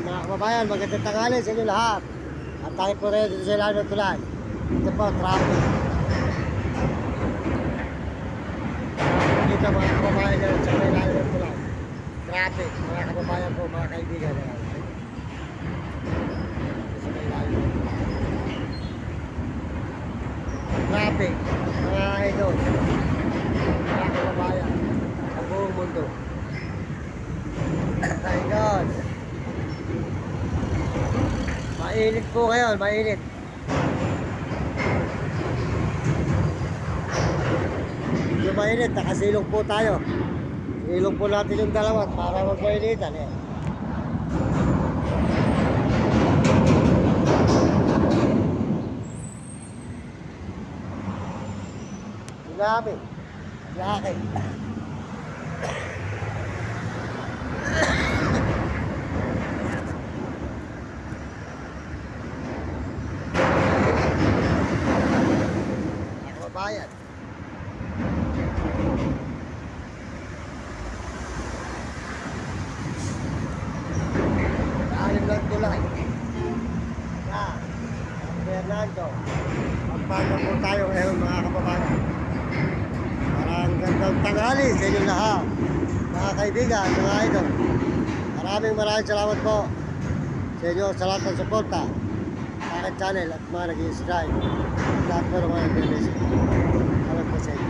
Ayan, mga kababayan, magandang tanghali sa inyo lahat. At tayo po rin dito sa ilalim ng tulay. Ito po, traffic. Dito mga kababayan dyan sa ilalim ng tulay. Traffic, mga kababayan po, mga kaibigan. Dito sa ilalim ng tulay. Traffic, mga idol. Mga kababayan, sa buong mundo. My God. Mainit po ngayon, mainit. Medyo mainit, nakasilong po tayo. Silong po natin yung dalawa para magmainitan eh. Tsunami. Laki. Bayan. Alim lang tulay. Yan. Fernando. Magpaano po tayo ngayon mga kababayan. Parang gandang tanghali sa inyo lahat. Mga kaibigan, mga idol. Maraming salamat po sa inyo sa lahat ng suporta sa aking channel at mga nag-i-subscribe. Lahat po ng mga nag-i-subscribe. Salamat po sa inyo.